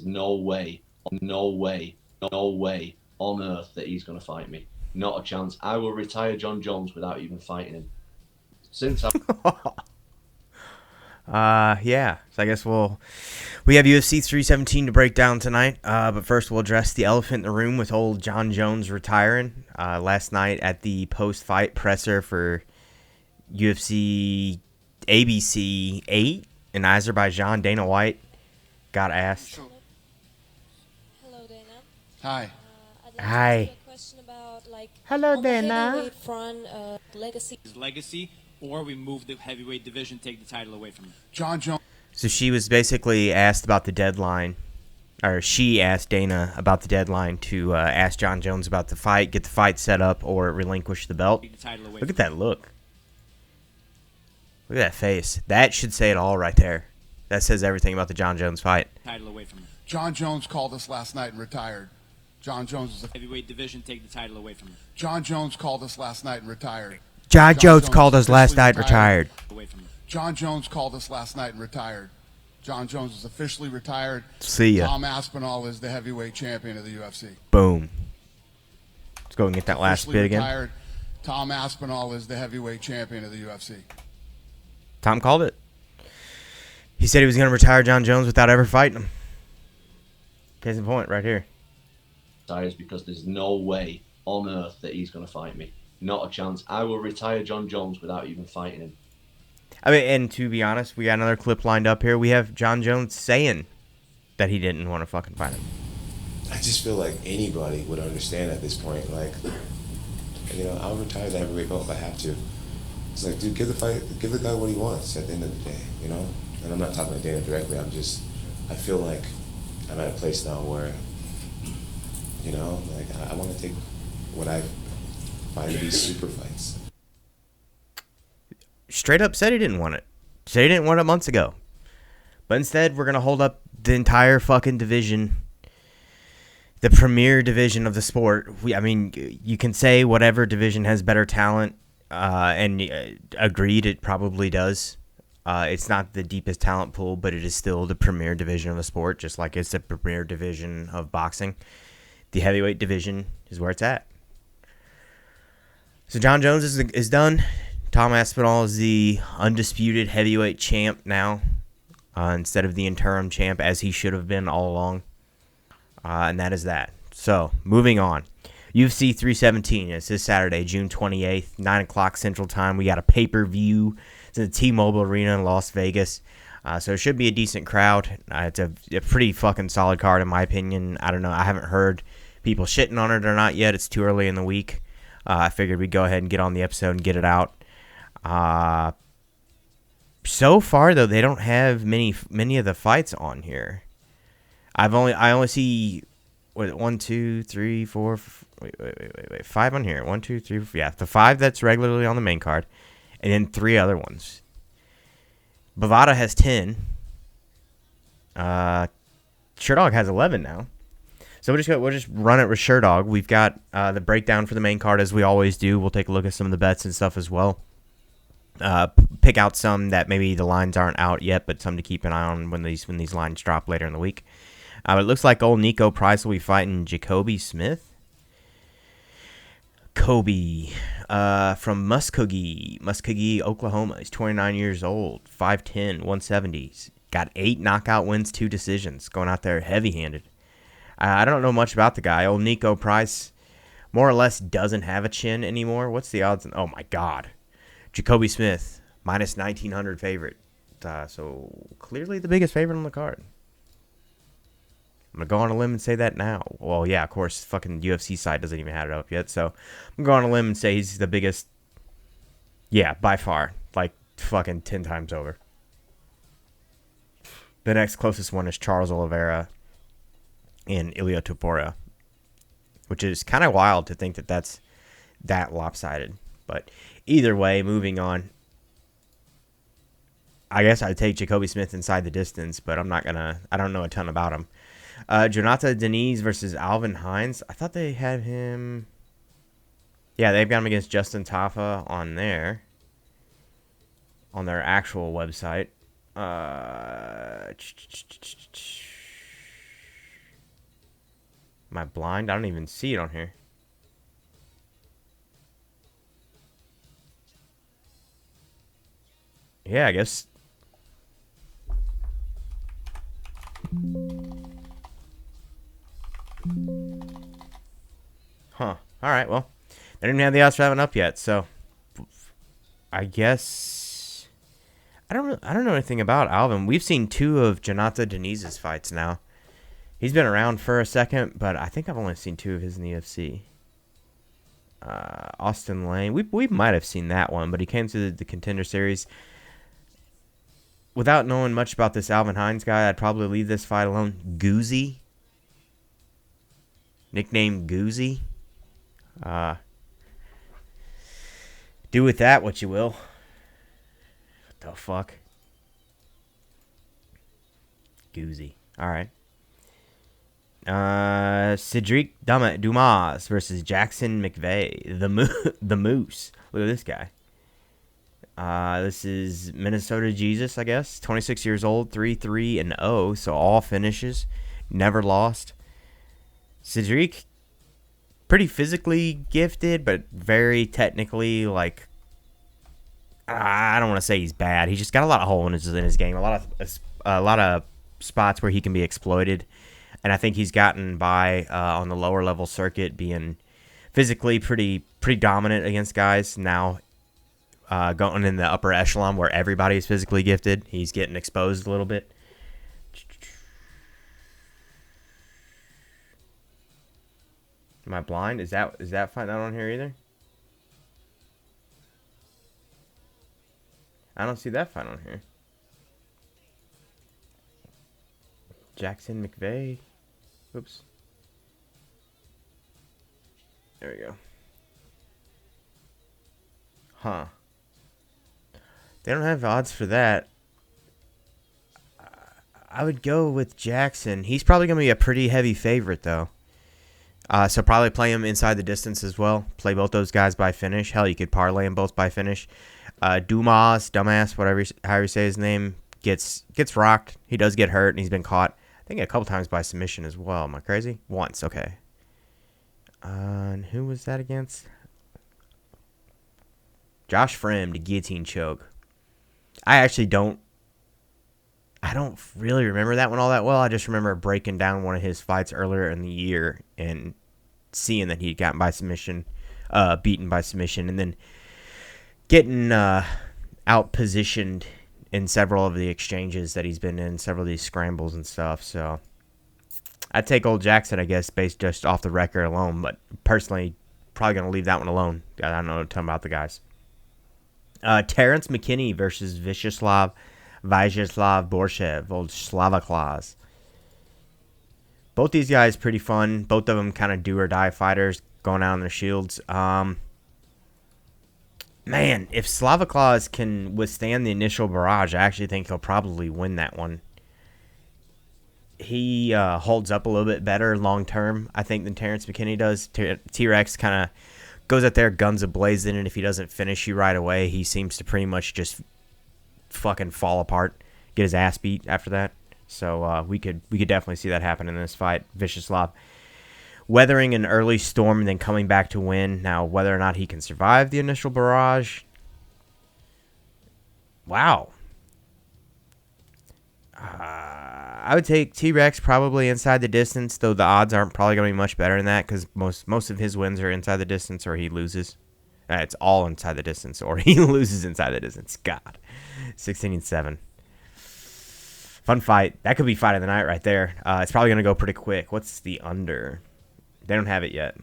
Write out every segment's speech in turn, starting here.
no way, no way on earth that he's going to fight me. Not a chance. I will retire Jon Jones without even fighting him. Since I Yeah. So I guess we have UFC 317 to break down tonight. But first we'll address the elephant in the room with old Jon Jones retiring. Last night at the post-fight presser for UFC ABC 8 in Azerbaijan, Dana White got asked. Hello, Dana. Hi. I'd like to Hi. ask you a question about, Hello, on the Dana. heavyweight front, legacy. His legacy, or we move the heavyweight division, take the title away from him. Jon Jones. So she was basically asked about the deadline, or she asked Dana about the deadline to ask Jon Jones about the fight, get the fight set up, or relinquish the belt. Take the title away Look from at that look. Look at that face. That should say it all right there. That says everything about the Jon Jones fight. title away from him. Jon Jones called us last night and retired. Jon Jones is a Heavyweight division, take the title away from him. Jon Jones called us last night and retired. Jon Jones called is us last officially night, retired. Away from him. Jon Jones called us last night and retired. Jon Jones is officially retired. See ya. Tom Aspinall is the heavyweight champion of the UFC. Boom. Let's go and get that last Officially bit again. retired. Tom Aspinall is the heavyweight champion of the UFC. Tom called it. He said he was going to retire Jon Jones without ever fighting him. Case in point, right here. retires because there's no way on earth that he's going to fight me. Not a chance. I will retire Jon Jones without even fighting him. I mean, and to be honest, we got another clip lined up here. We have Jon Jones saying that he didn't want to fucking fight him. I just feel like anybody would understand at this point. Like, you know, I'll retire the heavyweight belt if I have to. It's like, dude, give the guy what he wants at the end of the day, you know? And I'm not talking to Dana directly. I feel like I'm at a place now where, you know, like I want to take what I find to be super fights. Straight up said he didn't want it. Said he didn't want it months ago. But instead, we're going to hold up the entire fucking division, the premier division of the sport. I mean, you can say whatever division has better talent, and agreed, it probably does. It's not the deepest talent pool, but it is still the premier division of the sport, just like it's the premier division of boxing. The heavyweight division is where it's at. So Jon Jones is done. Tom Aspinall is the undisputed heavyweight champ now, instead of the interim champ, as he should have been all along. And that is that. So, moving on. UFC 317 is this Saturday, June 28th, 9 o'clock Central Time. We got a pay-per-view. It's in the T-Mobile Arena in Las Vegas. So it should be a decent crowd. It's a pretty fucking solid card, in my opinion. I don't know. I haven't heard people shitting on it or not yet. It's too early in the week. I figured we'd go ahead and get on the episode and get it out. So far, though, they don't have many of the fights on here. I only see, what, 1, 2, 3, 4, wait, 5 on here. 1, 2, 3, 4, yeah, the 5 that's regularly on the main card, and then 3 other ones. Bovada has 10. Sherdog has 11 now. So we'll just run it with Sherdog. We've got the breakdown for the main card as we always do. We'll take a look at some of the bets and stuff as well. Pick out some that maybe the lines aren't out yet, but some to keep an eye on when these lines drop later in the week. It looks like old Nico Price will be fighting Jacoby Smith. Kobe from Muskogee, Oklahoma. He's 29 years old, 5'10", 170. He's got 8 knockout wins, 2 decisions. Going out there heavy-handed. I don't know much about the guy. Old Nico Price more or less doesn't have a chin anymore. What's the odds? Oh, my God. Jacoby Smith, minus 1,900 favorite. So clearly the biggest favorite on the card. I'm going to go on a limb and say that now. Well, yeah, of course, fucking UFC site doesn't even have it up yet. So I'm going on a limb and say he's the biggest. Yeah, by far. Like fucking 10 times over. The next closest one is Charles Oliveira and Ilia Topuria, which is kind of wild to think that that's that lopsided. But either way, moving on. I guess I'd take Jacoby Smith inside the distance, but I don't know a ton about him. Jonathan Deniz versus Alvin Hines. I thought they had him. Yeah, they've got him against Justin Tafa on their actual website. Am I blind? I don't even see it on here. Yeah, I guess. Huh. Alright, well. They didn't have the odds for having up yet, so I guess I don't know anything about Alvin. We've seen 2 of Jonathan Denise's fights now. He's been around for a second, but I think I've only seen 2 of his in the UFC. Austin Lane. We might have seen that one, but he came to the Contender Series. Without knowing much about this Alvin Hines guy, I'd probably leave this fight alone. Goozy. Nickname Goozy. Do with that what you will. What the fuck? Goozy. Alright. Cedric Dumas versus Jackson McVeigh. The Moose. Look at this guy. This is Minnesota Jesus, I guess. 26 years old, 3-3-0, so all finishes. Never lost. Cedric, pretty physically gifted, but very technically, like, I don't want to say he's bad. He's just got a lot of holes in his game. A lot of spots where he can be exploited. And I think he's gotten by on the lower level circuit, being physically pretty dominant against guys. Now going in the upper echelon where everybody is physically gifted, he's getting exposed a little bit. Am I blind? Is that fight not on here either? I don't see that fight on here. Jackson McVeigh. Oops. There we go. Huh. They don't have odds for that. I would go with Jackson. He's probably going to be a pretty heavy favorite, though. So probably play him inside the distance as well. Play both those guys by finish. Hell, you could parlay them both by finish. Dumbass, whatever, however you say his name, gets rocked. He does get hurt, and he's been caught, I think, a couple times by submission as well. Am I crazy? Once, okay. And who was that against? Josh Frem to guillotine choke. I don't really remember that one all that well. I just remember breaking down one of his fights earlier in the year and seeing that he'd gotten by submission, beaten by submission, and then getting out-positioned in several of the exchanges that he's been in, several of these scrambles and stuff. So I'd take old Jackson, I guess, based just off the record alone. But personally, probably going to leave that one alone. I don't know a ton about the guys. Terrence McKinney versus Vyacheslav Borshev, old Slava Claus. Both these guys pretty fun. Both of them kind of do or die fighters going out on their shields. Man, if Slava Claus can withstand the initial barrage, I actually think he'll probably win that one. He holds up a little bit better long term, I think, than Terrence McKinney does. T-Rex kind of goes out there guns a-blazing, and if he doesn't finish you right away, he seems to pretty much just fucking fall apart, get his ass beat after that. So we could definitely see that happen in this fight. Vyacheslav weathering an early storm and then coming back to win. Now, whether or not he can survive the initial barrage, wow. I would take T-Rex probably inside the distance, though the odds aren't probably going to be much better than that because most of his wins are inside the distance or he loses. It's all inside the distance or he loses inside the distance. God. 16-7. Fun fight. That could be fight of the night right there. It's probably going to go pretty quick. What's the under? They don't have it yet.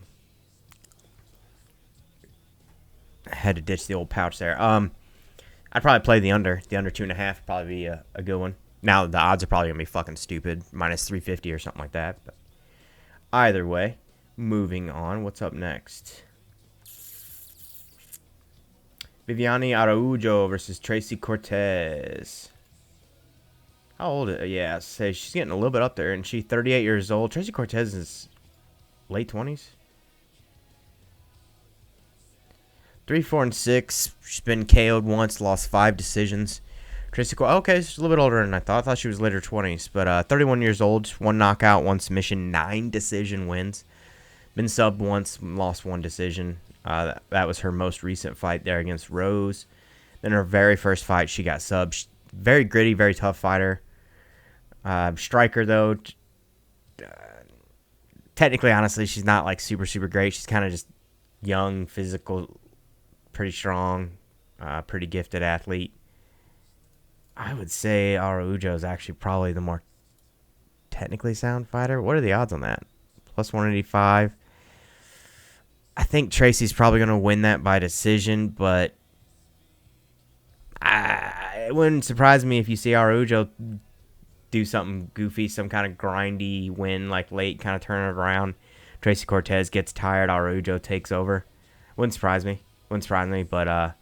I had to ditch the old pouch there. I'd probably play the under. The under 2.5 would probably be a good one. Now, the odds are probably going to be fucking stupid. Minus 350 or something like that. But either way, moving on. What's up next? Viviane Araujo versus Tracy Cortez. How old is yeah, say she's getting a little bit up there, and she's 38 years old. Tracy Cortez is late 20s. 3-4-6. She's been KO'd once, lost 5 decisions. Tracy Cortez, okay, she's a little bit older than I thought. I thought she was later 20s, but 31 years old, 1 knockout, 1 submission, 9 decision wins. Been subbed once, lost one decision. That was her most recent fight there against Rose. Then her very first fight, she got subbed. Very gritty, very tough fighter. Striker, though, technically, honestly, she's not like super, super great. She's kind of just young, physical, pretty strong, pretty gifted athlete. I would say Araujo is actually probably the more technically sound fighter. What are the odds on that? Plus 185. I think Tracy's probably going to win that by decision, but it wouldn't surprise me if you see Araujo do something goofy, some kind of grindy win, like late, kind of turn it around. Tracy Cortez gets tired, Araujo takes over. Wouldn't surprise me. But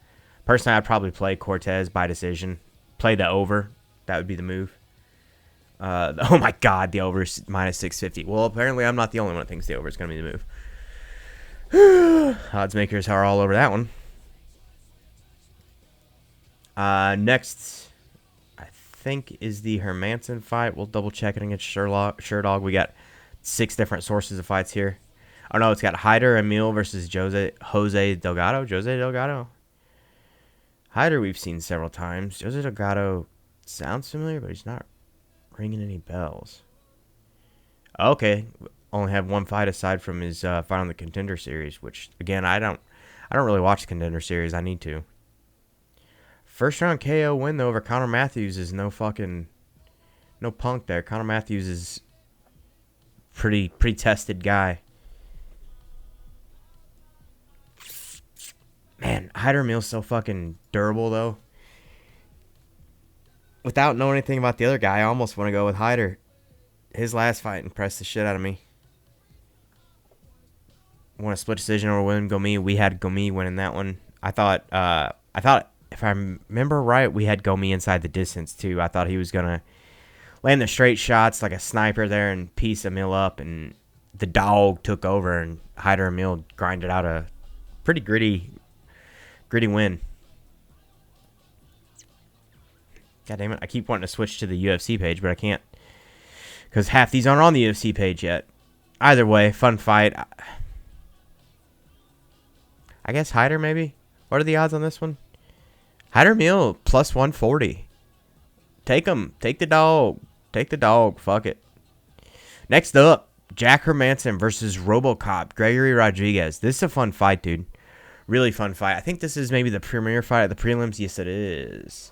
personally, I'd probably play Cortez by decision. Play the over. That would be the move. Oh my God, the over is minus 650. Well, apparently I'm not the only one that thinks the over is going to be the move. Odds makers are all over that one. Next, I think, is the Hermanson fight. We'll double check it against Sherdog. We got 6 different sources of fights here. Oh no, it's got Hyder Emil versus Jose Delgado. Hyder we've seen several times. Jose Delgado sounds familiar, but he's not ringing any bells. Okay, only have one fight aside from his fight on the Contender Series, which again I don't really watch the Contender Series. I need to. First round KO win though over Conor Matthews is no punk there. Conor Matthews is pretty tested guy. Man, Hyder Mil's so fucking durable though. Without knowing anything about the other guy, I almost want to go with Hyder. His last fight impressed the shit out of me. Want a split decision over William Gomi? We had Gomi winning that one. I thought if I remember right, we had Gomi inside the distance too. I thought he was gonna land the straight shots like a sniper there and piece Emil up, and the dog took over and Hyder Emil grinded out a pretty gritty win. God damn it! I keep wanting to switch to the UFC page, but I can't because half these aren't on the UFC page yet. Either way, fun fight. I guess Hyder maybe. What are the odds on this one? Hyder Emil plus 140. Take him. Take the dog. Take the dog. Fuck it. Next up, Jack Hermanson versus RoboCop Gregory Rodriguez. This is a fun fight, dude. Really fun fight. I think this is maybe the premier fight at the prelims. Yes, it is.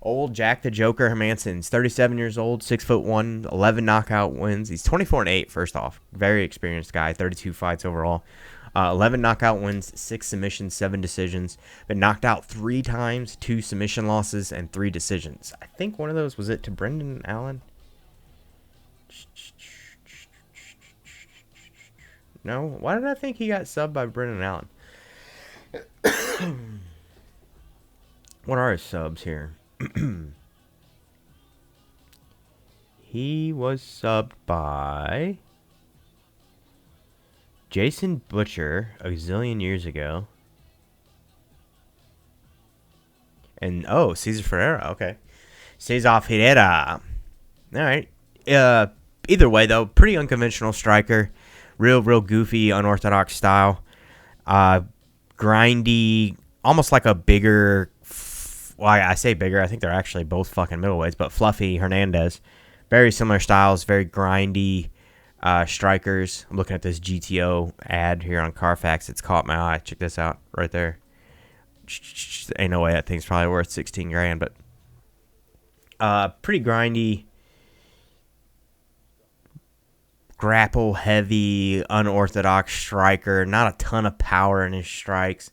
Old Jack the Joker Hermanson's 37 years old, 6'1", 11 knockout wins. He's 24-8. First off, very experienced guy. 32 fights overall. 11 knockout wins, 6 submissions, 7 decisions. Been knocked out 3 times, 2 submission losses, and 3 decisions. I think one of those was it to Brendan Allen. No? Why did I think he got subbed by Brendan Allen? What are his subs here? He was subbed by Jason Butcher a zillion years ago. And, Cesar Ferreira. Okay. Cesar Ferreira. All right. Either way, though, pretty unconventional striker. Real goofy, unorthodox style. Grindy, almost like a bigger... Well, I say bigger. I think they're actually both fucking middleweights, but Fluffy Hernandez. Very similar styles, very grindy strikers. I'm looking at this GTO ad here on Carfax. It's caught my eye. Check this out right there. Ain't no way that thing's probably worth 16 grand, but pretty grindy, grapple heavy, unorthodox striker. Not a ton of power in his strikes.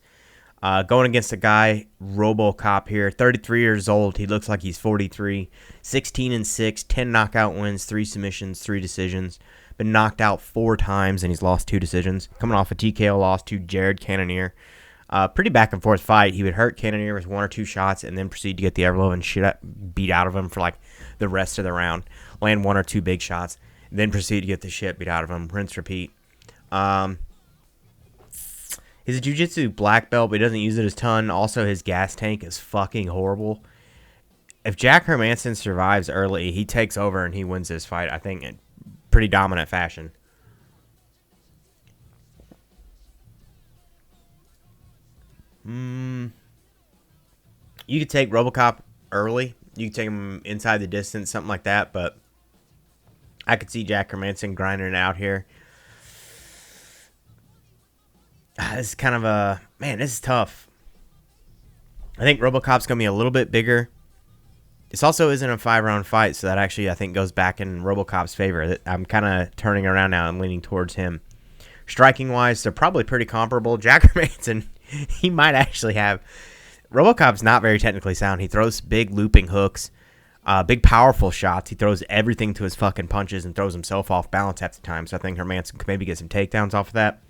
Going against a guy, RoboCop here, 33 years old. He looks like he's 43. 16-6, 10 knockout wins, 3 submissions, 3 decisions. Been knocked out 4 times, and he's lost 2 decisions. Coming off a TKO loss to Jared Cannonier. Pretty back and forth fight. He would hurt Cannonier with 1 or 2 shots and then proceed to get the Everlow and shit beat out of him for like the rest of the round. Land 1 or 2 big shots, then proceed to get the shit beat out of him. Rinse, repeat. He's a jiu-jitsu black belt, but he doesn't use it a ton. Also, his gas tank is fucking horrible. If Jack Hermanson survives early, he takes over and he wins this fight, I think, in pretty dominant fashion. You could take RoboCop early. You could take him inside the distance, something like that. But I could see Jack Hermanson grinding it out here. This is kind of a... Man, this is tough. I think RoboCop's going to be a little bit bigger. This also isn't a 5-round fight, so that actually, I think, goes back in RoboCop's favor. I'm kind of turning around now and leaning towards him. Striking-wise, they're probably pretty comparable. Jack Hermanson, he might actually have... RoboCop's not very technically sound. He throws big looping hooks, big powerful shots. He throws everything to his fucking punches and throws himself off balance half the time, so I think Hermanson could maybe get some takedowns off of that.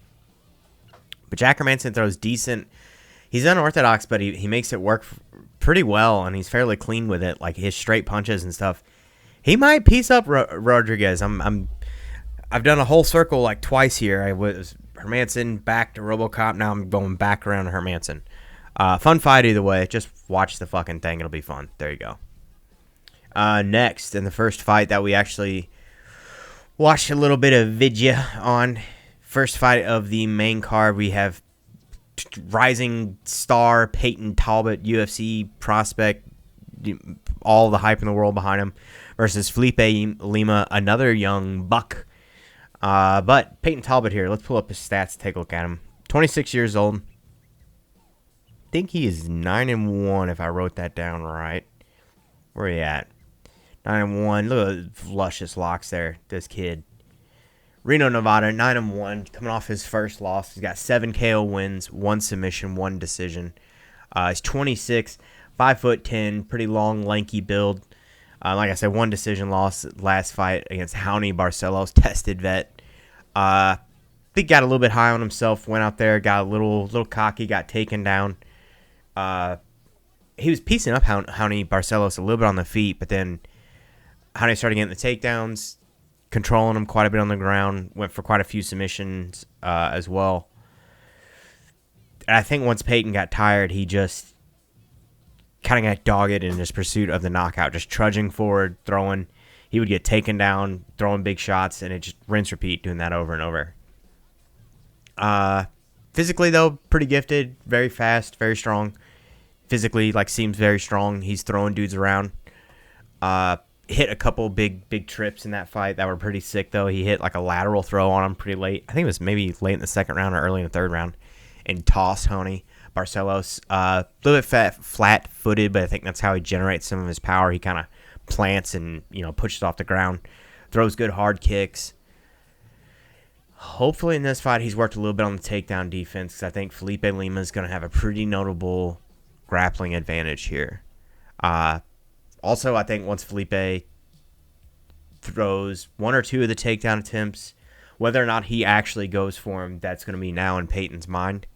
But Jack Hermanson throws decent... He's unorthodox, but he makes it work pretty well, and he's fairly clean with it, like his straight punches and stuff. He might piece up Rodriguez. I've done a whole circle like twice here. I was Hermanson back to RoboCop. Now I'm going back around to Hermanson. Fun fight either way. Just watch the fucking thing. It'll be fun. There you go. Next, in the first fight that we actually watched a little bit of vidya on, first fight of the main card, we have rising star Peyton Talbot, UFC prospect, all the hype in the world behind him, versus Felipe Lima, another young buck. But Peyton Talbot here, let's pull up his stats, take a look at him. 26 years old. I think he is 9-1 if I wrote that down right. Where are you at? 9-1. Look at the luscious locks there, this kid. Reno, Nevada, 9-1, coming off his first loss. He's got 7 KO wins, 1 submission, 1 decision. He's 26, 5'10", pretty long, lanky build. Like I said, 1 decision loss last fight against Raoni Barcelos, tested vet. I think got a little bit high on himself, went out there, got a little cocky, got taken down. He was piecing up Raoni Barcelos a little bit on the feet, but then Raoni started getting the takedowns, controlling him quite a bit on the ground, went for quite a few submissions as well. And I think once Peyton got tired, he just kind of got dogged in his pursuit of the knockout, just trudging forward, throwing. He would get taken down, throwing big shots, and it just rinse, repeat, doing that over and over. Physically, though, pretty gifted, very fast, very strong. Physically, seems very strong. He's throwing dudes around. Hit a couple big trips in that fight that were pretty sick, though. He hit a lateral throw on him pretty late. I think it was maybe late in the second round or early in the third round, and tossed Raoni Barcelos. A little bit flat-footed, but I think that's how he generates some of his power. He kind of plants and pushes off the ground, throws good hard kicks. Hopefully in this fight he's worked a little bit on the takedown defense, because I think Felipe Lima is going to have a pretty notable grappling advantage here. Also, I think once Felipe throws 1 or 2 of the takedown attempts, whether or not he actually goes for him, that's going to be now in Peyton's mind.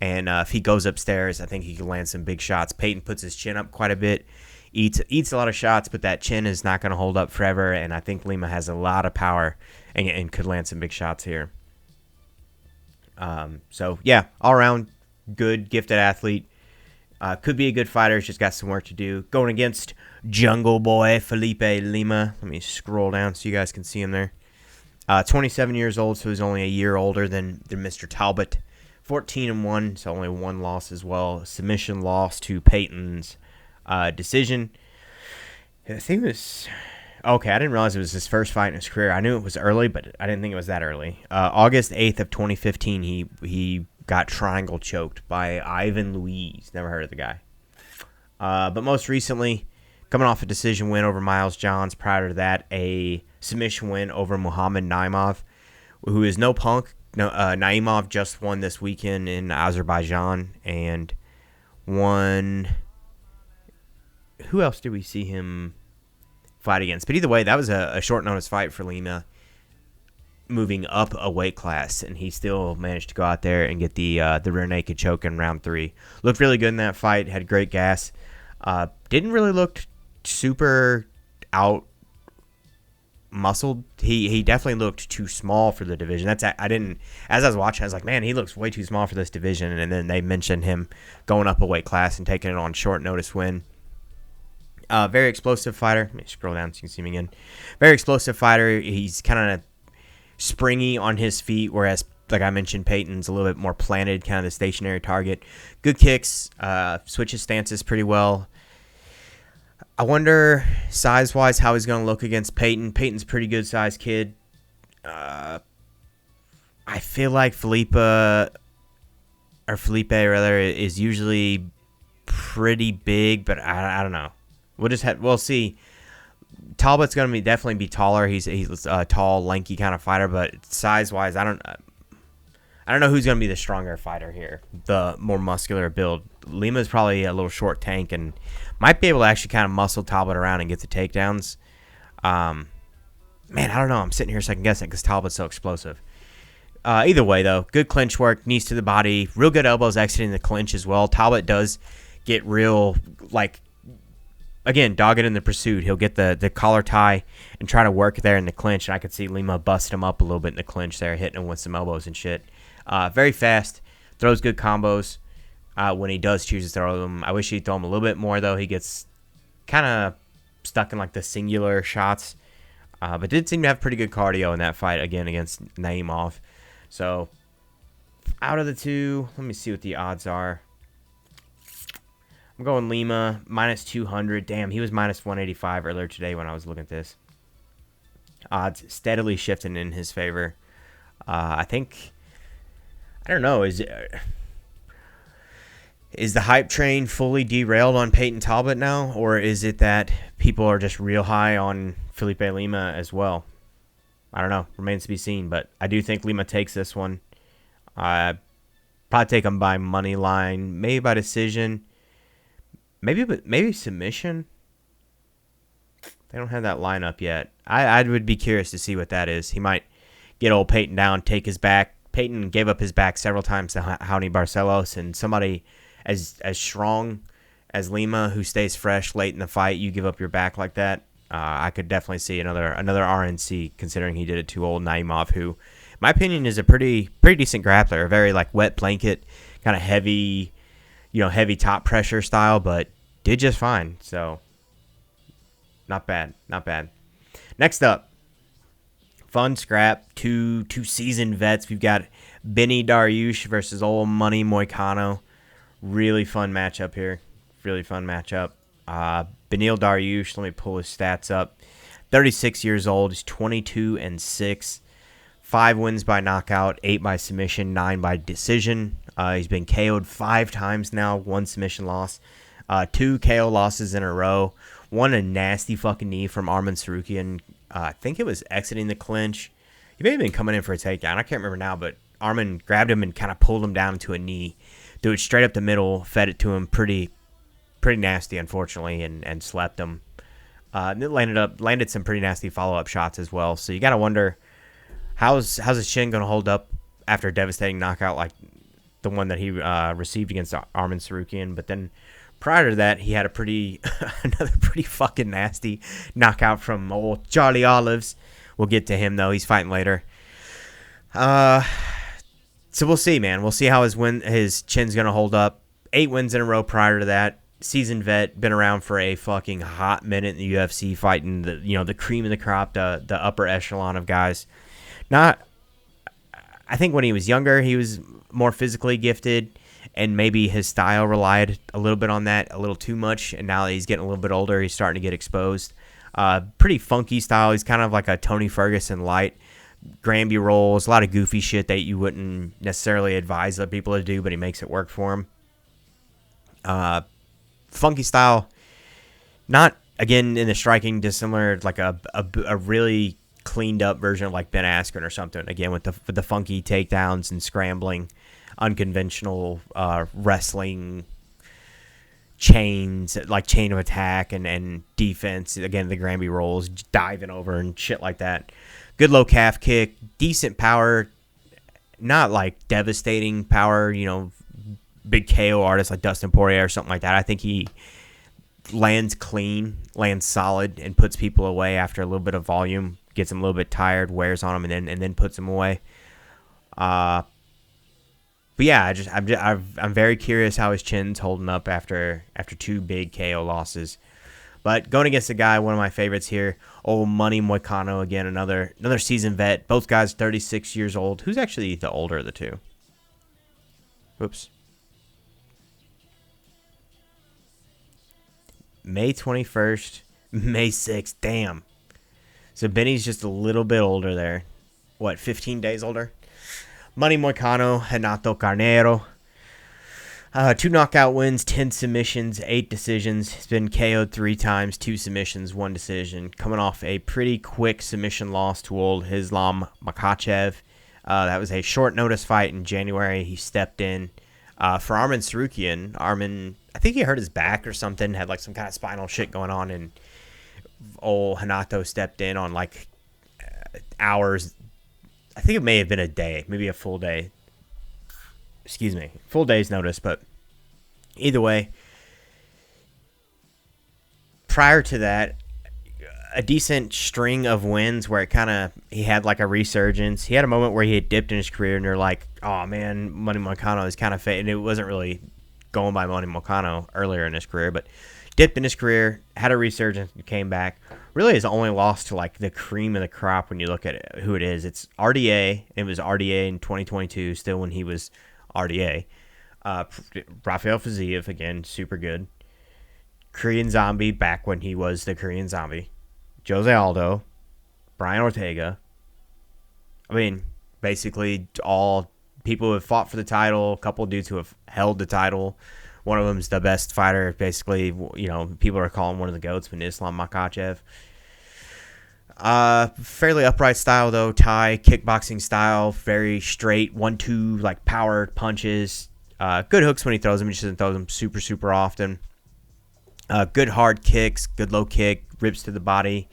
And if he goes upstairs, I think he can land some big shots. Peyton puts his chin up quite a bit, eats a lot of shots, but that chin is not going to hold up forever, and I think Lima has a lot of power and could land some big shots here. So, yeah, all around good, gifted athlete. Could be a good fighter. He's just got some work to do. Going against Jungle Boy Felipe Lima. Let me scroll down so you guys can see him there. 27 years old, so he's only a year older than Mr. Talbot. 14-1, so only 1 loss as well. Submission loss to Peyton's decision. I think it was... Okay, I didn't realize it was his first fight in his career. I knew it was early, but I didn't think it was that early. August 8th of 2015, he got triangle choked by Ivan Luiz. Never heard of the guy. But most recently, coming off a decision win over Miles Johns. Prior to that, a submission win over Muhammad Naimov, who is no punk. No, Naimov just won this weekend in Azerbaijan and won... Who else did we see him fight against? But either way, that was a short notice fight for Lima, moving up a weight class, and he still managed to go out there and get the rear naked choke in round 3. Looked really good in that fight, had great gas. Didn't really look super out muscled. He definitely looked too small for the division. As I was watching, I was like, man, he looks way too small for this division. And then they mentioned him going up a weight class and taking it on short notice win. Very explosive fighter. Let me scroll down so you can see him again. Very explosive fighter. He's kind of springy on his feet, whereas like I mentioned, Peyton's a little bit more planted, kind of the stationary target. Good kicks, switches stances pretty well. I wonder, size-wise, how he's going to look against Peyton. Peyton's a pretty good-sized kid. I feel like Felipe is usually pretty big, but I don't know. We'll see. Talbot's going to definitely be taller. He's a tall, lanky kind of fighter, but size-wise, I don't know who's going to be the stronger fighter here, the more muscular build. Lima's probably a little short tank and might be able to actually kind of muscle Talbot around and get the takedowns. Man, I don't know. I'm sitting here second-guessing because Talbot's so explosive. Either way, though, good clinch work, knees to the body, real good elbows exiting the clinch as well. Talbot does get real, again, dogged in the pursuit. He'll get the collar tie and try to work there in the clinch, and I could see Lima bust him up a little bit in the clinch there, hitting him with some elbows and shit. Very fast, throws good combos when he does choose to throw them. I wish he'd throw them a little bit more, though. He gets kind of stuck in the singular shots, but did seem to have pretty good cardio in that fight, again, against Naimov. So, out of the two, let me see what the odds are. I'm going Lima, minus 200. Damn, he was minus 185 earlier today when I was looking at this. Odds steadily shifting in his favor. I don't know, is the hype train fully derailed on Peyton Talbot now? Or is it that people are just real high on Felipe Lima as well? I don't know. Remains to be seen. But I do think Lima takes this one. Probably take him by money line. Maybe by decision. Maybe submission. They don't have that lineup yet. I would be curious to see what that is. He might get old Peyton down, take his back. Peyton gave up his back several times to Raoni Barcelos, and somebody as strong as Lima who stays fresh late in the fight, you give up your back like that. I could definitely see another RNC, considering he did it to old Naimov, who, in my opinion, is a pretty decent grappler. A very wet blanket, kind of heavy, heavy top pressure style, but did just fine. So, not bad. Next up, fun scrap. Two seasoned vets. We've got Benny Dariush versus old Money Moicano. Really fun matchup here. Benil Dariush, let me pull his stats up. 36 years old. He's 22-6. 5 wins by knockout, 8 by submission, 9 by decision. He's been KO'd 5 times now, 1 submission loss. 2 KO losses in a row. 1 a nasty fucking knee from Arman Sarukian. I think it was exiting the clinch. He may have been coming in for a takedown. I can't remember now, but Arman grabbed him and kind of pulled him down into a knee. Threw it straight up the middle, fed it to him pretty nasty, unfortunately, and slept him. And it landed some pretty nasty follow-up shots as well. So you got to wonder, how's his chin going to hold up after a devastating knockout like the one that he received against Arman Sarukian? But then prior to that, he had another pretty fucking nasty knockout from old Charlie Olives. We'll get to him, though. He's fighting later. So we'll see, man. We'll see how his chin's going to hold up. 8 wins in a row prior to that. Seasoned vet, been around for a fucking hot minute in the UFC, fighting the cream of the crop, the upper echelon of guys. I think when he was younger, he was more physically gifted, and maybe his style relied a little bit on that, a little too much. And now that he's getting a little bit older, he's starting to get exposed. Pretty funky style. He's kind of like a Tony Ferguson light. Granby rolls, a lot of goofy shit that you wouldn't necessarily advise other people to do, but he makes it work for him. Funky style, not again in the striking dissimilar, like a really cleaned up version of like Ben Askren or something. Again with the funky takedowns and scrambling, unconventional wrestling chains, like chain of attack and defense. Again, the Granby rolls, diving over and shit like that. Good low calf kick, decent power, not like devastating power, big KO artists like Dustin Poirier or something like that. I think he lands clean, lands solid, and puts people away after a little bit of volume, gets them a little bit tired, wears on them, and then puts them away. But yeah, I'm very curious how his chin's holding up after 2 big KO losses. But going against a guy, one of my favorites here, old Money Moicano again, another seasoned vet. Both guys 36 years old. Who's actually the older of the two? Whoops. May 21st, May 6th. Damn. So Benny's just a little bit older there. What, 15 days older? Money Moicano, Renato Carneiro. 2 knockout wins, 10 submissions, 8 decisions. He's been KO'd 3 times, 2 submissions, 1 decision. Coming off a pretty quick submission loss to old Islam Makhachev. That was a short notice fight in January. He stepped in for Arman Sarukian. Arman, I think he hurt his back or something, had like some kind of spinal shit going on, and old Hanato stepped in on like hours. I think it may have been a day, maybe a full day. Excuse me, full day's notice, but either way, prior to that, a decent string of wins where he had like a resurgence. He had a moment where he had dipped in his career, and you're like, oh man, Money Moicano is kind of fading. It wasn't really going by Money Moicano earlier in his career, but dipped in his career, had a resurgence, and came back. Really has only lost to like the cream of the crop when you look at it, who it is. It's RDA. It was RDA in 2022, still when he was RDA. Rafael Fiziev, again, super good. Korean Zombie, back when he was the Korean Zombie. Jose Aldo. Brian Ortega. I mean, basically all people who have fought for the title, a couple dudes who have held the title. One of them's the best fighter, basically. You know, people are calling one of the GOATs, but Islam Makhachev. Fairly upright style though, Thai kickboxing style, very straight, 1-2 like power punches. Good hooks when he throws them. He just doesn't throw them super often. Good hard kicks, good low kick, rips to the body.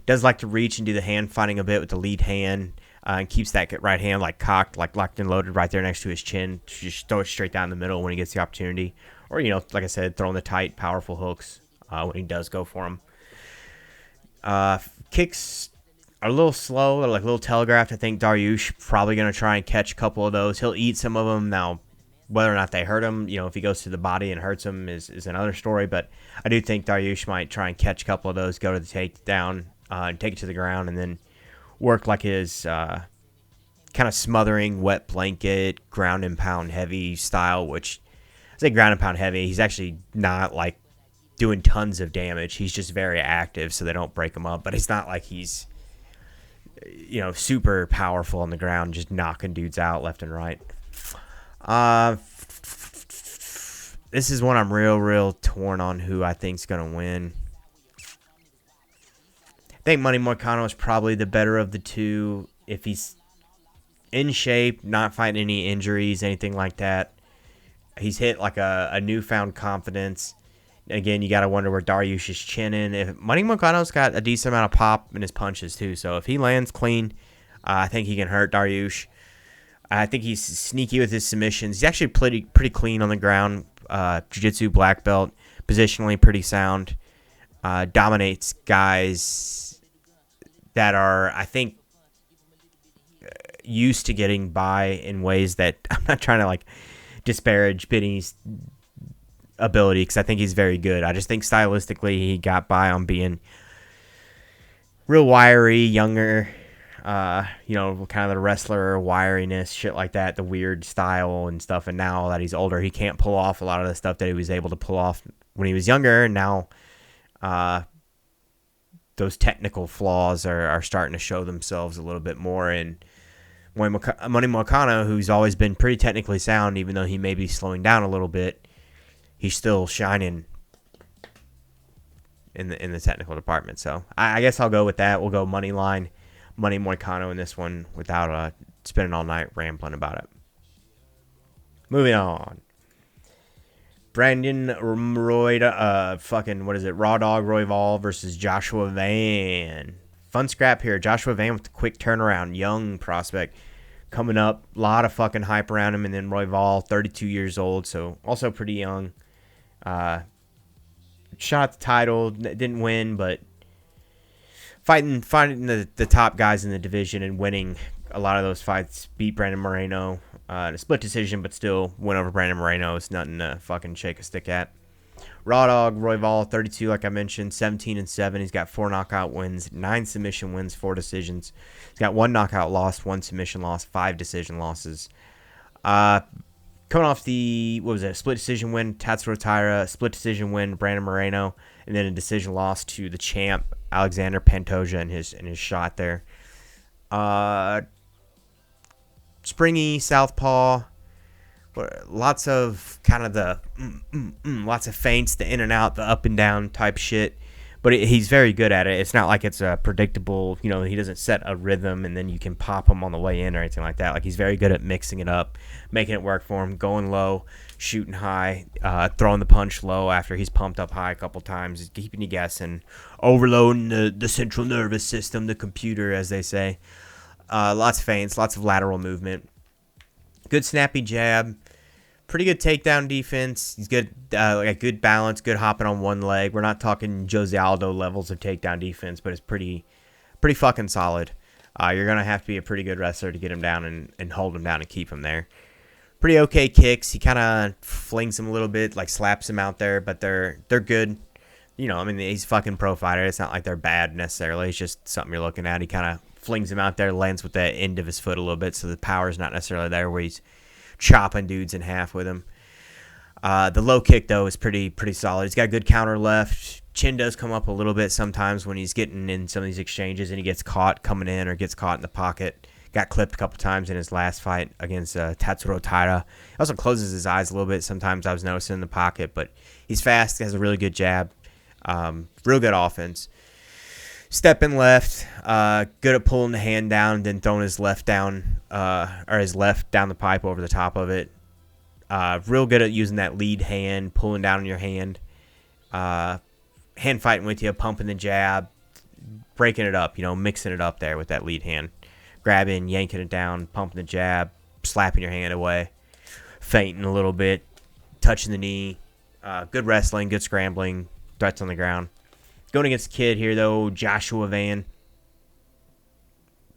Does like to reach and do the hand fighting a bit with the lead hand, and keeps that right hand like cocked, like locked and loaded right there next to his chin. Just throw it straight down the middle when he gets the opportunity, or you know, like I said, throwing the tight, powerful hooks when he does go for them. Kicks are a little slow, like a little telegraphed. I think Dariush probably going to try and catch a couple of those. He'll eat some of them. Now, whether or not they hurt him, you know, if he goes to the body and hurts him is another story. But I do think Dariush might try and catch a couple of those, go to the takedown, and take it to the ground, and then work like his kind of smothering, wet blanket, ground and pound heavy style, which I say ground and pound heavy. He's actually not like doing tons of damage. He's just very active, so they don't break him up. But it's not like he's, you know, super powerful on the ground, just knocking dudes out left and right. This is one I'm real torn on who I think's gonna win. I think Money Moicano is probably the better of the two. If he's in shape, not fighting any injuries, anything like that, he's hit like a newfound confidence. Again, you got to wonder where Dariush is chinning. If Money Moicano's got a decent amount of pop in his punches too, so if he lands clean, I think he can hurt Dariush. I think he's sneaky with his submissions. He's actually pretty clean on the ground. Jiu-jitsu black belt, positionally pretty sound. Dominates guys that are, I think, used to getting by in ways that I'm not trying to like disparage Benny's ability, because I think he's very good. I just think stylistically he got by on being real wiry, younger, you know, kind of the wrestler wiriness, shit like that, the weird style and stuff. And now that he's older, he can't pull off a lot of the stuff that he was able to pull off when he was younger. And now those technical flaws are starting to show themselves a little bit more. And Money Moicano, who's always been pretty technically sound, even though he may be slowing down a little bit, he's still shining in the technical department. So I guess I'll go with that. We'll go money line, Money Moicano in this one without spending all night rambling about it. Moving on. Brandon Raw Dog Royval versus Joshua Van. Fun scrap here. Joshua Van with the quick turnaround, young prospect coming up. A lot of fucking hype around him. And then Royval, 32 years old, so also pretty young. Shot the title, didn't win, but fighting the top guys in the division and winning a lot of those fights. Beat Brandon Moreno in a split decision, but still win over Brandon Moreno. It's nothing to fucking shake a stick at. Raw Dog, Royval, 32, like I mentioned, 17-7. He's got 4 knockout wins, 9 submission wins, 4 decisions. He's got 1 knockout loss, 1 submission loss, 5 decision losses. Coming off the, split decision win, Tatsuro Taira, split decision win, Brandon Moreno, and then a decision loss to the champ, Alexander Pantoja, in his shot there. Springy, southpaw, lots of kind of the lots of feints, the in and out, the up and down type shit. But he's very good at it. It's not like it's a predictable, he doesn't set a rhythm and then you can pop him on the way in or anything like that. Like, he's very good at mixing it up, making it work for him, going low, shooting high, throwing the punch low after he's pumped up high a couple times, keeping you guessing, overloading the central nervous system, the computer, as they say. Lots of feints, lots of lateral movement. Good snappy jab. Pretty good takedown defense. He's good, good balance, good hopping on one leg. We're not talking Jose Aldo levels of takedown defense, but it's pretty fucking solid. You're going to have to be a pretty good wrestler to get him down and hold him down and keep him there. Pretty okay kicks. He kind of flings him a little bit, like slaps him out there, but they're good. He's a fucking pro fighter. It's not like they're bad necessarily. It's just something you're looking at. He kind of flings him out there, lands with the end of his foot a little bit, so the power's not necessarily there where he's chopping dudes in half with him. The low kick, though, is pretty solid. He's got good counter left. Chin does come up a little bit sometimes when he's getting in some of these exchanges and he gets caught coming in or gets caught in the pocket. Got clipped a couple times in his last fight against Tatsuro Taira. He also closes his eyes a little bit sometimes, I was noticing, in the pocket, but he's fast, has a really good jab. Real good offense. Stepping left, good at pulling the hand down, then throwing his left down, or his left down the pipe over the top of it. Real good at using that lead hand, pulling down on your hand. Hand fighting with you, pumping the jab, breaking it up, mixing it up there with that lead hand. Grabbing, yanking it down, pumping the jab, slapping your hand away, feinting a little bit, touching the knee. Good wrestling, good scrambling, threats on the ground. Going against the kid here, though, Joshua Van.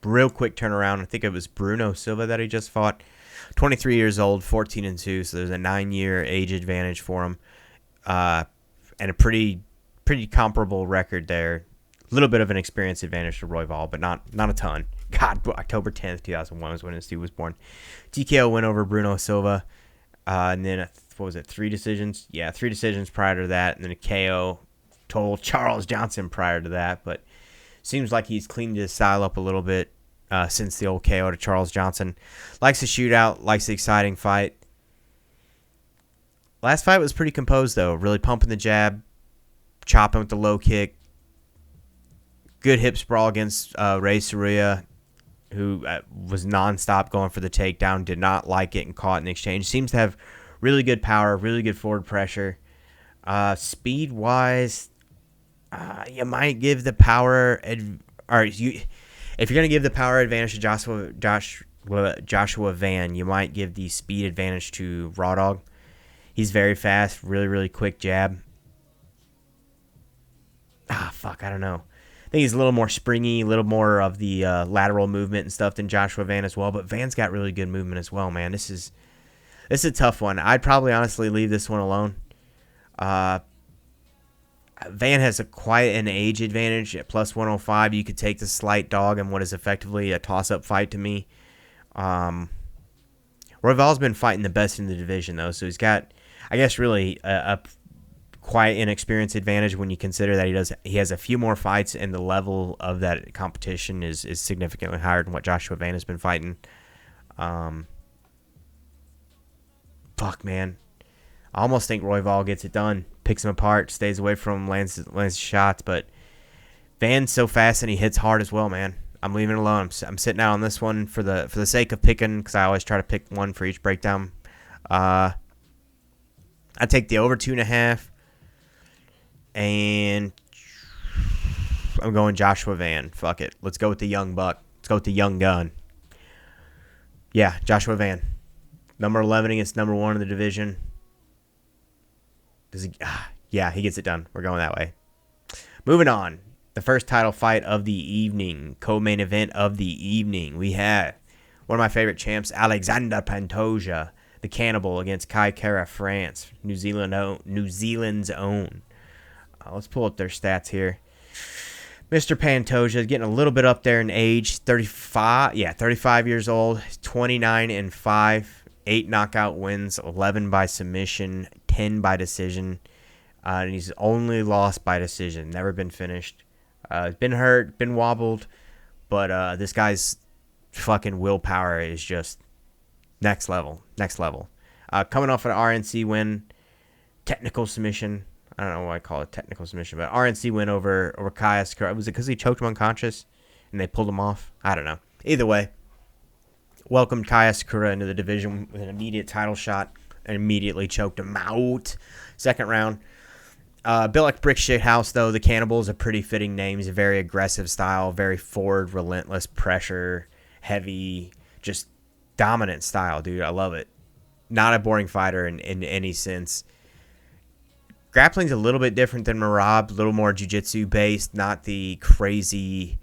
Real quick turnaround. I think it was Bruno Silva that he just fought. 23 years old, 14-2, so there's a 9-year age advantage for him. And a pretty comparable record there. A little bit of an experience advantage to Royval, but not a ton. God, October 10th, 2001 was when this dude was born. TKO win over Bruno Silva. And then, 3 decisions? Yeah, 3 decisions prior to that. And then a KO told Charles Johnson prior to that. But seems like he's cleaned his style up a little bit since the old KO to Charles Johnson. Likes the shootout, likes the exciting fight. Last fight was pretty composed, though. Really pumping the jab, chopping with the low kick. Good hip sprawl against Ray Saria, who was nonstop going for the takedown. Did not like getting caught in the exchange. Seems to have really good power, really good forward pressure. Speed-wise, you might give the power... if you're going to give the power advantage to Joshua Van, you might give the speed advantage to Raw Dog. He's very fast, really, really quick jab. I don't know. I think he's a little more springy, a little more of the lateral movement and stuff than Joshua Van as well. But Van's got really good movement as well, man. This is a tough one. I'd probably honestly leave this one alone. Van has quite an age advantage at plus 105. You could take the slight dog in what is effectively a toss-up fight to me. Royval's been fighting the best in the division, though, so he's got, I guess, really a quite an experience advantage when you consider that he has a few more fights and the level of that competition is significantly higher than what Joshua Van has been fighting. Man. I almost think Royval gets it done. Picks him apart, stays away from him, lands shots, but Van's so fast and he hits hard as well, man. I'm leaving it alone. I'm sitting out on this one for the sake of picking, because I always try to pick one for each breakdown. I take the over 2.5. And I'm going Joshua Van. Fuck it. Let's go with the young buck. Let's go with the young gun. Yeah, Joshua Van. Number 11 against number 1 in the division. Does he? Yeah, he gets it done. We're going that way. Moving on. The first title fight of the evening. Co-main event of the evening. We have one of my favorite champs, Alexander Pantoja, the Cannibal against Kai Kara France, New Zealand's own. Let's pull up their stats here. Mr. Pantoja is getting a little bit up there in age. 35 years old, 29-5, 8 knockout wins, 11 by submission, 10 by decision. And he's only lost by decision, never been finished. Been hurt, been wobbled, but this guy's fucking willpower is just next level. Coming off an RNC win, technical submission. I don't know why I call it technical submission, but RNC win over Kai Asakura. Was it because he choked him unconscious and they pulled him off? I don't know. Either way, welcomed Kai Asakura into the division with an immediate title shot and immediately choked him out. Second round. Built like brick shit house, though. The Cannibal is a pretty fitting name. He's a very aggressive style, very forward, relentless, pressure, heavy, just dominant style, dude. I love it. Not a boring fighter in any sense. Grappling's a little bit different than Merab, a little more jiu-jitsu based, not the crazy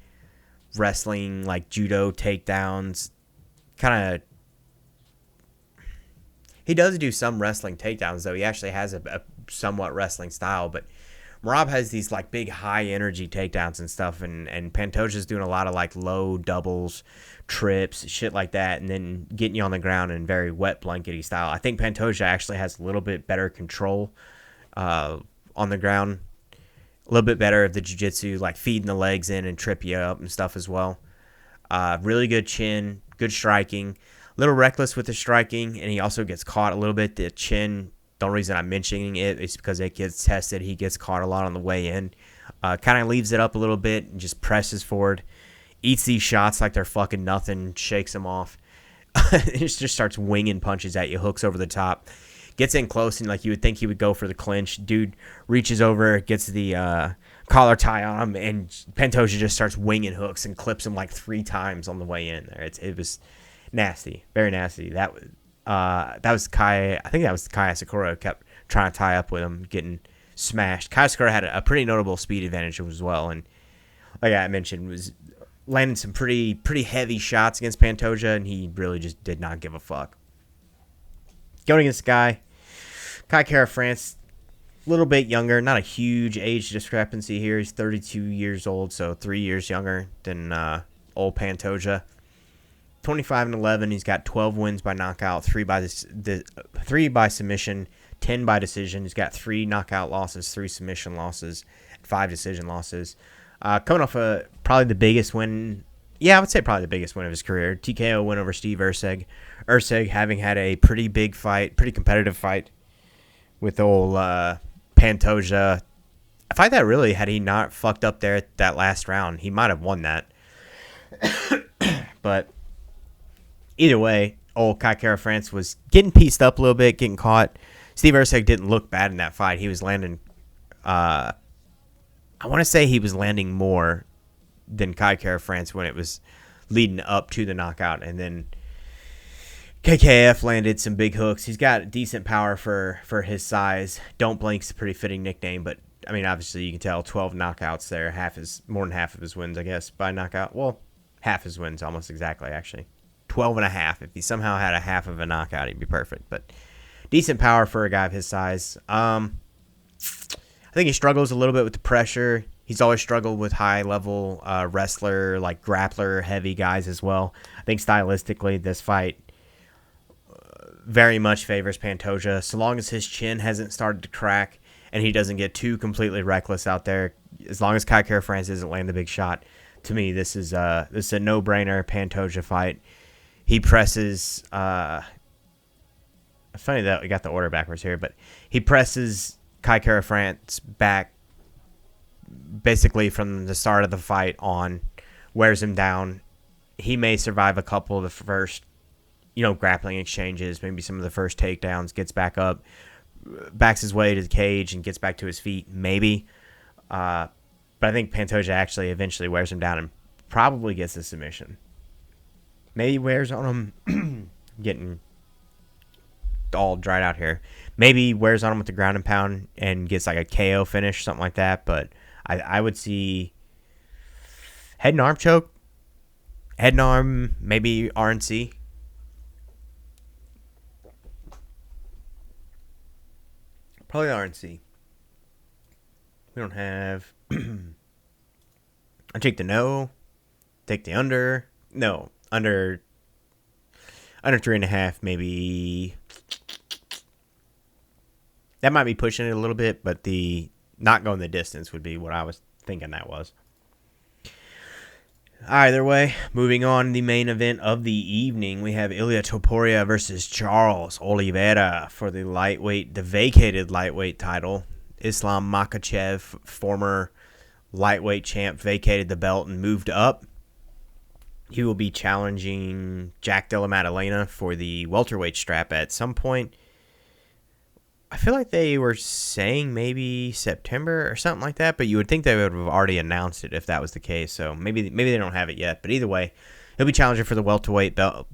wrestling like judo takedowns. Kind of. He does do some wrestling takedowns, though. He actually has a somewhat wrestling style, but Merab has these like big high energy takedowns and stuff, and Pantoja's doing a lot of like low doubles, trips, shit like that, and then getting you on the ground in very wet blankety style. I think Pantoja actually has a little bit better control on the ground, a little bit better of the jiu-jitsu, like feeding the legs in and trip you up and stuff as well. Really good chin, good striking, a little reckless with the striking, and he also gets caught a little bit. The chin, the only reason I'm mentioning it is because it gets tested. He gets caught a lot on the way in. Kind of leaves it up a little bit and just presses forward. Eats these shots like they're fucking nothing, shakes them off. It just starts winging punches at you, hooks over the top. Gets in close, and like you would think he would go for the clinch. Dude reaches over, gets the collar tie on him, and Pantoja just starts winging hooks and clips him like 3 times on the way in there. It was nasty, very nasty. That was Kai. I think that was Kai Asakura who kept trying to tie up with him, getting smashed. Kai Asakura had a pretty notable speed advantage as well, and like I mentioned, was landing some pretty heavy shots against Pantoja, and he really just did not give a fuck. Going against the guy, Kai Kara France, a little bit younger, not a huge age discrepancy here. He's 32 years old, so 3 years younger than old Pantoja. 25-11. He's got 12 wins by knockout, 3 by submission, 10 by decision. He's got 3 knockout losses, 3 submission losses, 5 decision losses. Coming off probably the biggest win. Yeah, I would say probably the biggest win of his career. TKO win over Steve Erceg. Erceg having had a pretty big fight, pretty competitive fight with old Pantoja. A fight that really, had he not fucked up there at that last round, he might have won that. But either way, old Kai Kara France was getting pieced up a little bit, getting caught. Steve Erceg didn't look bad in that fight. He was landing, I want to say he was landing more than Kai Kara France when it was leading up to the knockout. And then KKF landed some big hooks. He's got decent power for his size. Don't Blink's a pretty fitting nickname, but I mean, obviously you can tell 12 knockouts there, more than half of his wins, I guess, by knockout. Well, half his wins, almost exactly, actually. 12 and a half. If he somehow had a half of a knockout, he'd be perfect. But decent power for a guy of his size. I think he struggles a little bit with the pressure. He's always struggled with high-level wrestler, like grappler, heavy guys as well. I think stylistically, this fight very much favors Pantoja. So long as his chin hasn't started to crack and he doesn't get too completely reckless out there, as long as Kai Kara France doesn't land the big shot, to me, this is a no-brainer Pantoja fight. He presses. Funny that we got the order backwards here, but he presses Kai Kara France back basically from the start of the fight on, wears him down. He may survive a couple of the first, grappling exchanges, maybe some of the first takedowns, gets back up, backs his way to the cage and gets back to his feet, maybe. But I think Pantoja actually eventually wears him down and probably gets a submission. Maybe wears on him, getting all dried out here. Maybe wears on him with the ground and pound and gets like a KO finish, something like that. But I would see head and arm choke, head and arm, maybe RNC. Probably RNC. We don't have. I take the no. Take the under. No, under 3.5, maybe. That might be pushing it a little bit, but the not going the distance would be what I was thinking that was. Either way, moving on, the main event of the evening, we have Ilia Topuria versus Charles Oliveira for the vacated lightweight title. Islam Makhachev, former lightweight champ, vacated the belt and moved up. He will be challenging Jack Della Maddalena for the welterweight strap at some point. I feel like they were saying maybe September or something like that, but you would think they would have already announced it if that was the case. So maybe they don't have it yet. But either way, he'll be challenging for the welterweight belt,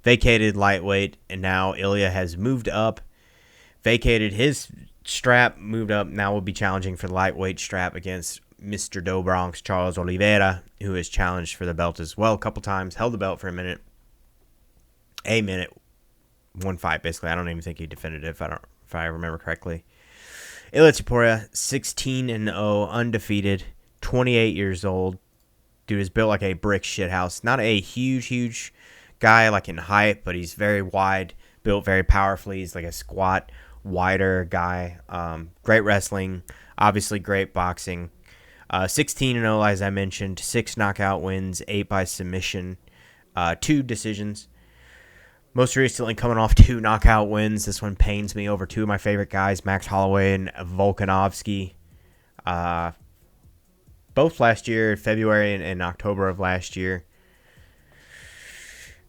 vacated lightweight, and now Ilia has moved up, vacated his strap, moved up. Now will be challenging for the lightweight strap against Mr. Do Bronx, Charles Oliveira, who has challenged for the belt as well a couple times, held the belt for a minute. One fight, basically. I don't even think he defended it, if I remember correctly. Ilia Topuria, 16-0, undefeated, 28 years old. Dude is built like a brick shithouse. Not a huge guy like in height, but he's very wide, built very powerfully. He's like a squat, wider guy. Great wrestling, obviously great boxing. 16-0, as I mentioned, 6 knockout wins, 8 by submission, 2 decisions. Most recently coming off 2 knockout wins. This one pains me over 2 of my favorite guys, Max Holloway and Volkanovski. Both last year, February and October of last year.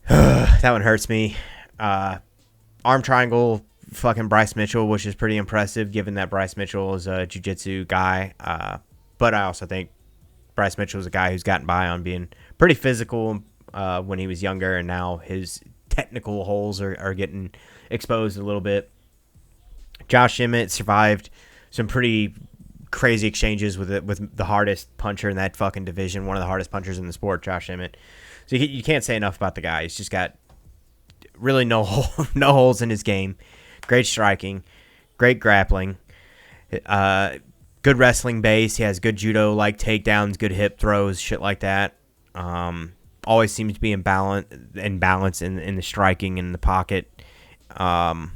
That one hurts me. Arm triangle, fucking Bryce Mitchell, which is pretty impressive given that Bryce Mitchell is a jiu-jitsu guy. But I also think Bryce Mitchell is a guy who's gotten by on being pretty physical when he was younger, and now his technical holes are getting exposed a little bit. Josh Emmett survived some pretty crazy exchanges with the hardest puncher in that fucking division, one of the hardest punchers in the sport, Josh Emmett. So you can't say enough about the guy. He's just got really no holes in his game. Great striking, great grappling, good wrestling base. He has good judo-like takedowns, good hip throws, shit like that. Always seems to be in balance in the striking in the pocket. Not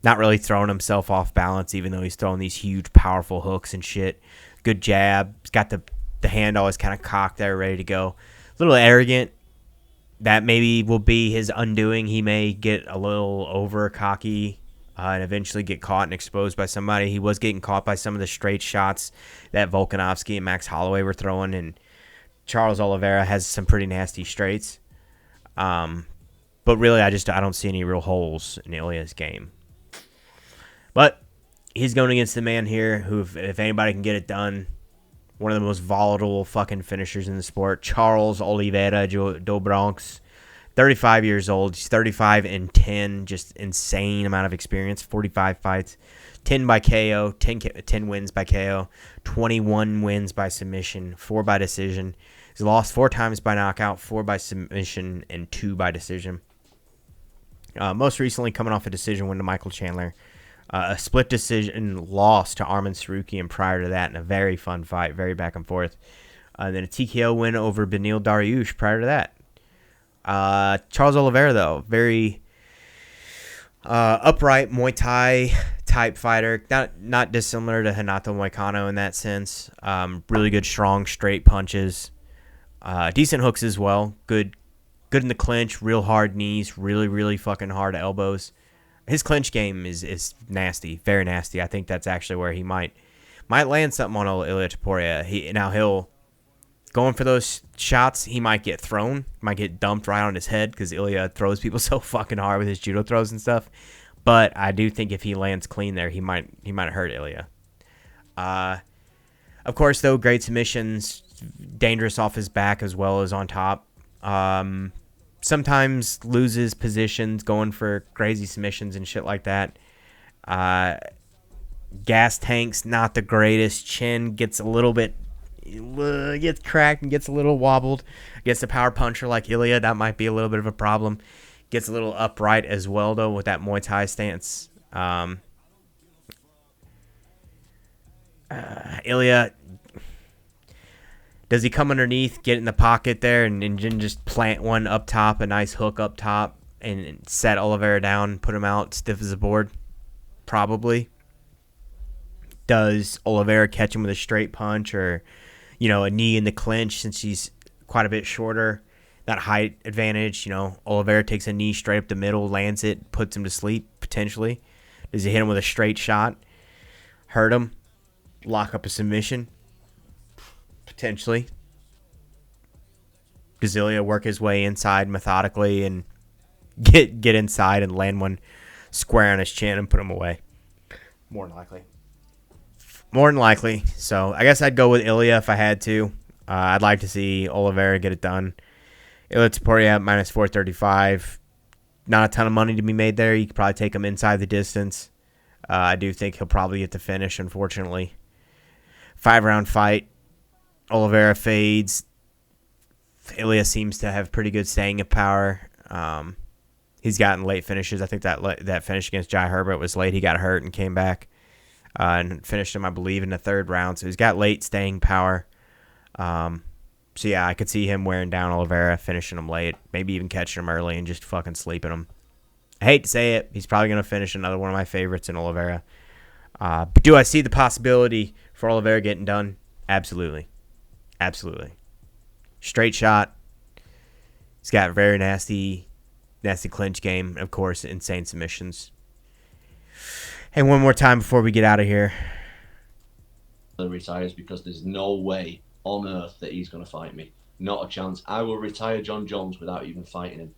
really throwing himself off balance, even though he's throwing these huge, powerful hooks and shit. Good jab. He's got the hand always kind of cocked there, ready to go. A little arrogant. That maybe will be his undoing. He may get a little over cocky and eventually get caught and exposed by somebody. He was getting caught by some of the straight shots that Volkanovski and Max Holloway were throwing, and Charles Oliveira has some pretty nasty straights. But really, I don't see any real holes in Ilia's game. But he's going against the man here who, if anybody can get it done, one of the most volatile fucking finishers in the sport, Charles Oliveira do Bronx. 35 years old. He's 35-10. Just insane amount of experience. 45 fights. 10 by KO. 10 wins by KO. 21 wins by submission. 4 by decision. He's lost 4 times by knockout, 4 by submission, and 2 by decision. Most recently coming off a decision win to Michael Chandler. A split decision loss to Arman Sarukian prior to that in a very fun fight, very back and forth. Then a TKO win over Benil Dariush prior to that. Charles Oliveira, though, very upright Muay Thai type fighter, not dissimilar to Renato Moicano in that sense. Really good, strong, straight punches. Decent hooks as well. Good in the clinch, real hard knees, really fucking hard elbows. His clinch game is nasty, very nasty. I think that's actually where he might land something on Ilia Topuria. He'll going for those shots. He might get thrown, might get dumped right on his head because Ilia throws people so fucking hard with his judo throws and stuff. But I do think if he lands clean there, he might hurt Ilia. Of course, though, great submissions, dangerous off his back as well as on top. Sometimes loses positions going for crazy submissions and shit like that. Gas tanks, not the greatest. Chin gets a little bit, gets cracked and gets a little wobbled. Against a power puncher like Ilia, that might be a little bit of a problem. Gets a little upright as well, though, with that Muay Thai stance. Ilia, does he come underneath, get in the pocket there, and just plant one up top, a nice hook up top, and set Oliveira down, put him out stiff as a board? Probably. Does Oliveira catch him with a straight punch or, a knee in the clinch since he's quite a bit shorter? That height advantage, Oliveira takes a knee straight up the middle, lands it, puts him to sleep, potentially. Does he hit him with a straight shot? Hurt him? Lock up a submission? Potentially. Does Ilia work his way inside methodically and get inside and land one square on his chin and put him away? More than likely. More than likely. So I guess I'd go with Ilia if I had to. I'd like to see Oliveira get it done. Ilia Topuria at minus 435. Not a ton of money to be made there. You could probably take him inside the distance. I do think he'll probably get the finish, unfortunately. 5-round fight. Oliveira fades. Ilia seems to have pretty good staying power. He's gotten late finishes. I think that finish against Jai Herbert was late. He got hurt and came back and finished him, I believe, in the 3rd round. So he's got late staying power. So, yeah, I could see him wearing down Oliveira, finishing him late, maybe even catching him early and just fucking sleeping him. I hate to say it. He's probably going to finish another one of my favorites in Oliveira. But do I see the possibility for Oliveira getting done? Absolutely. Absolutely. Straight shot. He's got a very nasty clinch game. Of course, insane submissions. And one more time before we get out of here. Retires because there's no way on earth that he's going to fight me. Not a chance. I will retire Jon Jones without even fighting him.